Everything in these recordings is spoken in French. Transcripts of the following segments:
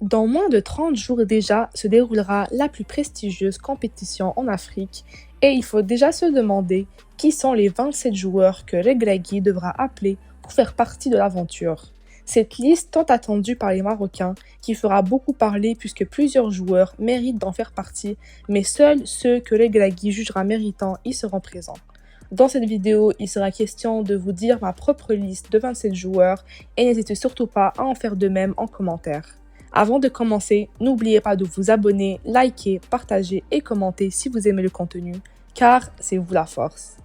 Dans moins de 30 jours déjà se déroulera la plus prestigieuse compétition en Afrique et il faut déjà se demander qui sont les 27 joueurs que Regragui devra appeler pour faire partie de l'aventure. Cette liste tant attendue par les Marocains qui fera beaucoup parler puisque plusieurs joueurs méritent d'en faire partie, mais seuls ceux que Regragui jugera méritants y seront présents. Dans cette vidéo, il sera question de vous dire ma propre liste de 27 joueurs et n'hésitez surtout pas à en faire de même en commentaire. Avant de commencer, n'oubliez pas de vous abonner, liker, partager et commenter si vous aimez le contenu, car c'est vous la force.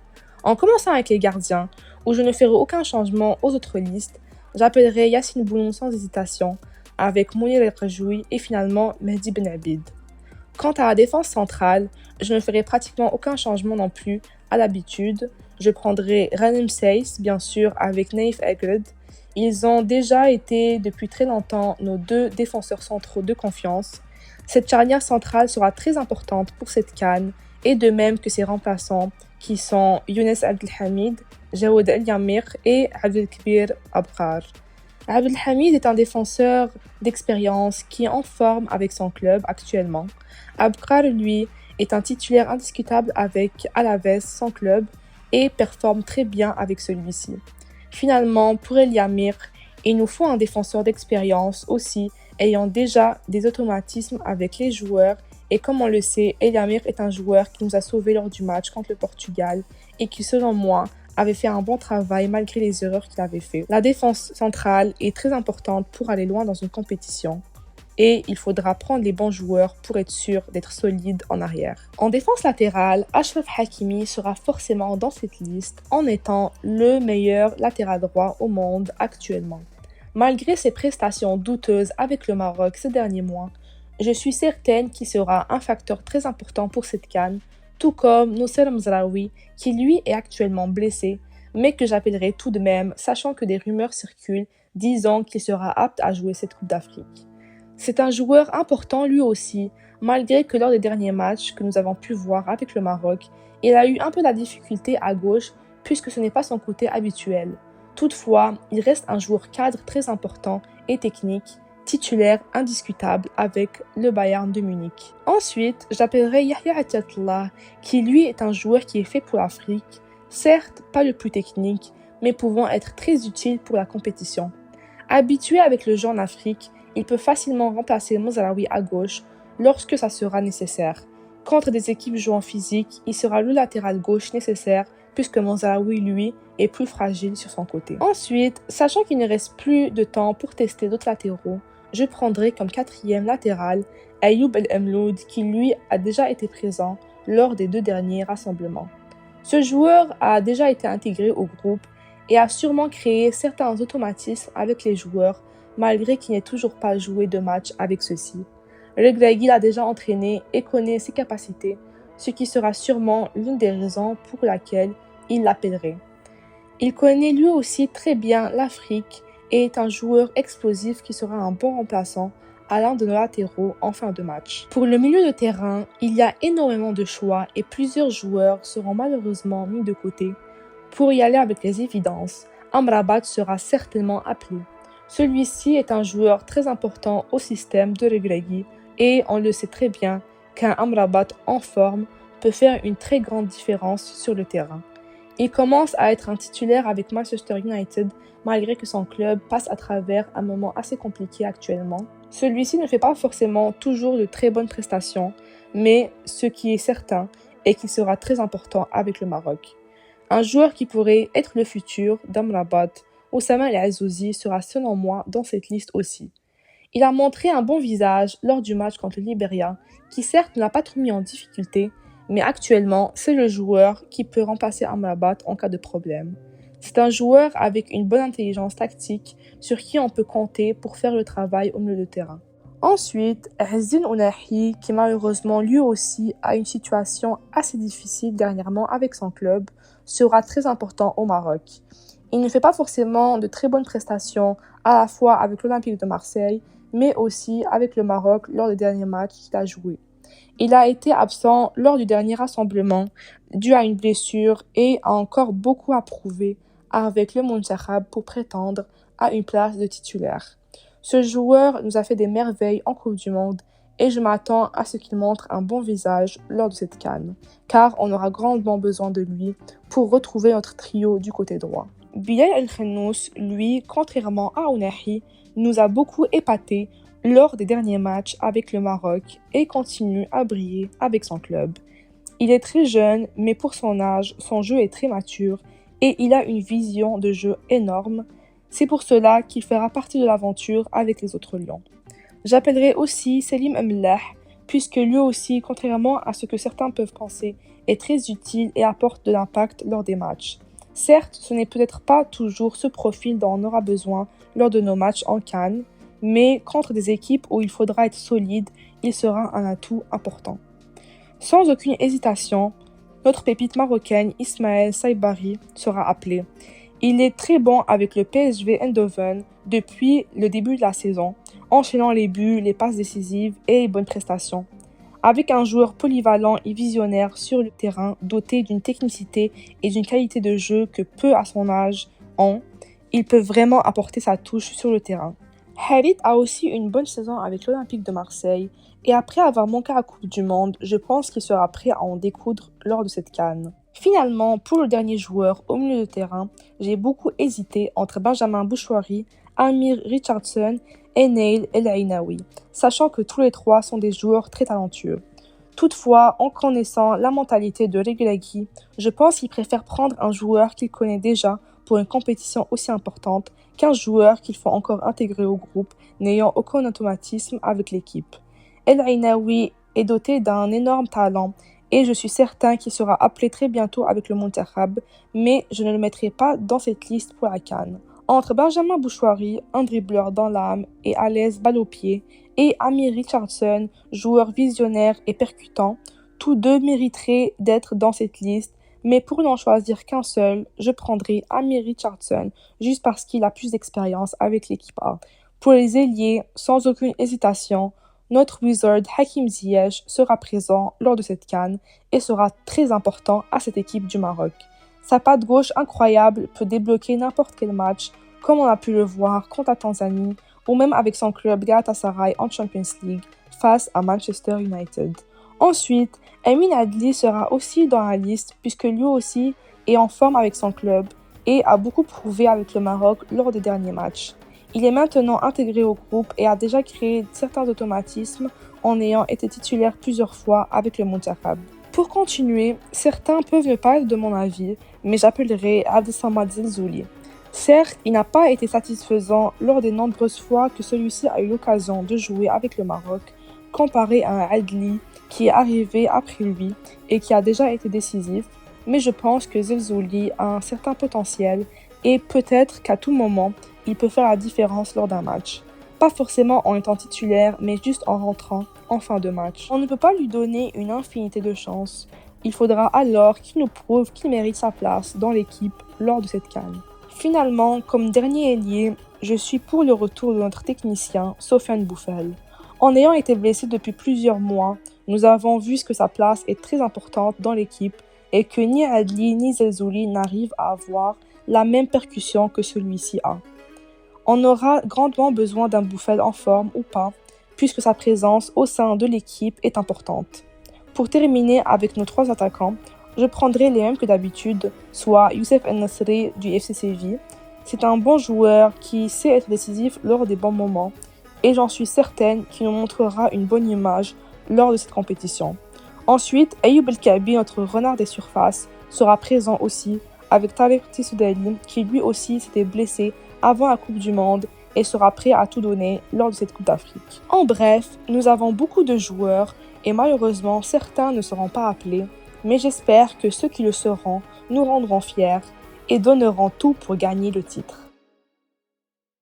En commençant avec les gardiens, où je ne ferai aucun changement aux autres listes, j'appellerai Yassine Bouloum sans hésitation, avec Mounir El Rajoui et finalement Mehdi Ben Abid. Quant à la défense centrale, je ne ferai pratiquement aucun changement non plus à l'habitude. Je prendrai Ranim Seyss, bien sûr, avec Naïf Aguerd. Ils ont déjà été depuis très longtemps nos deux défenseurs centraux de confiance. Cette charnière centrale sera très importante pour cette CAN, et de même que ses remplaçants qui sont Younes Abdelhamid, Jawad El Yamir et Abdelkbir Abkar. Abdelhamid est un défenseur d'expérience qui est en forme avec son club actuellement. Abkar, lui, est un titulaire indiscutable avec Alaves, son club, et performe très bien avec celui-ci. Finalement, pour El Yamir, il nous faut un défenseur d'expérience aussi, ayant déjà des automatismes avec les joueurs, et comme on le sait, El Yamir est un joueur qui nous a sauvés lors du match contre le Portugal, et qui, selon moi, avait fait un bon travail malgré les erreurs qu'il avait fait. La défense centrale est très importante pour aller loin dans une compétition. Et il faudra prendre les bons joueurs pour être sûr d'être solide en arrière. En défense latérale, Achraf Hakimi sera forcément dans cette liste en étant le meilleur latéral droit au monde actuellement. Malgré ses prestations douteuses avec le Maroc ces derniers mois, je suis certaine qu'il sera un facteur très important pour cette CAN, tout comme Noussair Mzraoui qui lui est actuellement blessé, mais que j'appellerai tout de même, sachant que des rumeurs circulent disant qu'il sera apte à jouer cette Coupe d'Afrique. C'est un joueur important lui aussi, malgré que lors des derniers matchs que nous avons pu voir avec le Maroc, il a eu un peu de difficulté à gauche puisque ce n'est pas son côté habituel. Toutefois, il reste un joueur cadre très important et technique, titulaire indiscutable avec le Bayern de Munich. Ensuite, j'appellerai Yahya Attiatullah, qui lui est un joueur qui est fait pour l'Afrique, certes pas le plus technique, mais pouvant être très utile pour la compétition. Habitué avec le jeu en Afrique, il peut facilement remplacer Mzraoui à gauche lorsque ça sera nécessaire. Contre des équipes jouant physique, il sera le latéral gauche nécessaire puisque Mzraoui, lui, est plus fragile sur son côté. Ensuite, sachant qu'il ne reste plus de temps pour tester d'autres latéraux, je prendrai comme quatrième latéral Ayoub El Amloud qui lui a déjà été présent lors des 2 derniers rassemblements. Ce joueur a déjà été intégré au groupe et a sûrement créé certains automatismes avec les joueurs malgré qu'il n'ait toujours pas joué de match avec ceux-ci. Regragui l'a déjà entraîné et connaît ses capacités, ce qui sera sûrement l'une des raisons pour laquelle il l'appellerait. Il connaît lui aussi très bien l'Afrique et est un joueur explosif qui sera un bon remplaçant à l'un de nos latéraux en fin de match. Pour le milieu de terrain, il y a énormément de choix et plusieurs joueurs seront malheureusement mis de côté. Pour y aller avec les évidences, Amrabat sera certainement appelé. Celui-ci est un joueur très important au système de Regragui et on le sait très bien qu'un Amrabat en forme peut faire une très grande différence sur le terrain. Il commence à être un titulaire avec Manchester United malgré que son club passe à travers un moment assez compliqué actuellement. Celui-ci ne fait pas forcément toujours de très bonnes prestations, mais ce qui est certain est qu'il sera très important avec le Maroc. Un joueur qui pourrait être le futur d'Amrabat, Oussama El Azzouzi sera selon moi dans cette liste aussi. Il a montré un bon visage lors du match contre le Libéria, qui certes ne l'a pas trop mis en difficulté, mais actuellement c'est le joueur qui peut remplacer Amrabat en cas de problème. C'est un joueur avec une bonne intelligence tactique sur qui on peut compter pour faire le travail au milieu de terrain. Ensuite, Azzin Ounahi, qui malheureusement lui aussi a une situation assez difficile dernièrement avec son club, sera très important au Maroc. Il ne fait pas forcément de très bonnes prestations à la fois avec l'Olympique de Marseille, mais aussi avec le Maroc lors des derniers matchs qu'il a joués. Il a été absent lors du dernier rassemblement dû à une blessure et a encore beaucoup à prouver avec le Mountakhab pour prétendre à une place de titulaire. Ce joueur nous a fait des merveilles en Coupe du Monde et je m'attends à ce qu'il montre un bon visage lors de cette CAN, car on aura grandement besoin de lui pour retrouver notre trio du côté droit. Bilal El-Khennous, lui, contrairement à Ounahi, nous a beaucoup épaté lors des derniers matchs avec le Maroc et continue à briller avec son club. Il est très jeune, mais pour son âge, son jeu est très mature et il a une vision de jeu énorme. C'est pour cela qu'il fera partie de l'aventure avec les autres lions. J'appellerai aussi Selim Mlah, puisque lui aussi, contrairement à ce que certains peuvent penser, est très utile et apporte de l'impact lors des matchs. Certes, ce n'est peut-être pas toujours ce profil dont on aura besoin lors de nos matchs en CAN, mais contre des équipes où il faudra être solide, il sera un atout important. Sans aucune hésitation, notre pépite marocaine Ismaël Saibari sera appelé. Il est très bon avec le PSV Eindhoven depuis le début de la saison, enchaînant les buts, les passes décisives et les bonnes prestations. Avec un joueur polyvalent et visionnaire sur le terrain, doté d'une technicité et d'une qualité de jeu que peu à son âge ont, il peut vraiment apporter sa touche sur le terrain. Harit a aussi une bonne saison avec l'Olympique de Marseille et après avoir manqué à la Coupe du Monde, je pense qu'il sera prêt à en découdre lors de cette CAN. Finalement, pour le dernier joueur au milieu de terrain, j'ai beaucoup hésité entre Benjamin Bouchouari, Amir Richardson et Neil El Ainaoui, sachant que tous les trois sont des joueurs très talentueux. Toutefois, en connaissant la mentalité de Regragui, je pense qu'il préfère prendre un joueur qu'il connaît déjà pour une compétition aussi importante qu'un joueur qu'il faut encore intégrer au groupe, n'ayant aucun automatisme avec l'équipe. El Ainaoui est doté d'un énorme talent et je suis certain qu'il sera appelé très bientôt avec le Monterrab, mais je ne le mettrai pas dans cette liste pour la CAN. Entre Benjamin Bouchouari, un dribbleur dans l'âme et à l'aise balle au pied, et Amir Richardson, joueur visionnaire et percutant, tous deux mériteraient d'être dans cette liste, mais pour n'en choisir qu'un seul, je prendrai Amir Richardson juste parce qu'il a plus d'expérience avec l'équipe A. Pour les ailiers, sans aucune hésitation, notre wizard Hakim Ziyech sera présent lors de cette CAN et sera très important à cette équipe du Maroc. Sa patte gauche incroyable peut débloquer n'importe quel match, comme on a pu le voir contre la Tanzanie ou même avec son club Galatasaray en Champions League face à Manchester United. Ensuite, Emin Adli sera aussi dans la liste puisque lui aussi est en forme avec son club et a beaucoup prouvé avec le Maroc lors des derniers matchs. Il est maintenant intégré au groupe et a déjà créé certains automatismes en ayant été titulaire plusieurs fois avec le Monterrab. Pour continuer, certains peuvent ne pas être de mon avis, mais j'appellerai Abdessamad Zelzouli. Certes, il n'a pas été satisfaisant lors des nombreuses fois que celui-ci a eu l'occasion de jouer avec le Maroc, comparé à un Adli qui est arrivé après lui et qui a déjà été décisif, mais je pense que Zelzouli a un certain potentiel et peut-être qu'à tout moment, il peut faire la différence lors d'un match. Pas forcément en étant titulaire, mais juste en rentrant en fin de match. On ne peut pas lui donner une infinité de chances. Il faudra alors qu'il nous prouve qu'il mérite sa place dans l'équipe lors de cette CAN. Finalement, comme dernier ailier, je suis pour le retour de notre technicien, Sofiane Boufal. En ayant été blessé depuis plusieurs mois, nous avons vu que sa place est très importante dans l'équipe et que ni Adli ni Zelzouli n'arrivent à avoir la même percussion que celui-ci a. On aura grandement besoin d'un Boufal en forme ou pas, puisque sa présence au sein de l'équipe est importante. Pour terminer avec nos trois attaquants, je prendrai les mêmes que d'habitude, soit Youssef El-Nasri du FC Séville. C'est un bon joueur qui sait être décisif lors des bons moments et j'en suis certaine qu'il nous montrera une bonne image lors de cette compétition. Ensuite, Ayoub El-Kabi, notre renard des surfaces, sera présent aussi avec Tariq Tissoudali qui lui aussi s'était blessé avant la Coupe du Monde et sera prêt à tout donner lors de cette Coupe d'Afrique. En bref, nous avons beaucoup de joueurs et malheureusement certains ne seront pas appelés, mais j'espère que ceux qui le seront nous rendront fiers et donneront tout pour gagner le titre.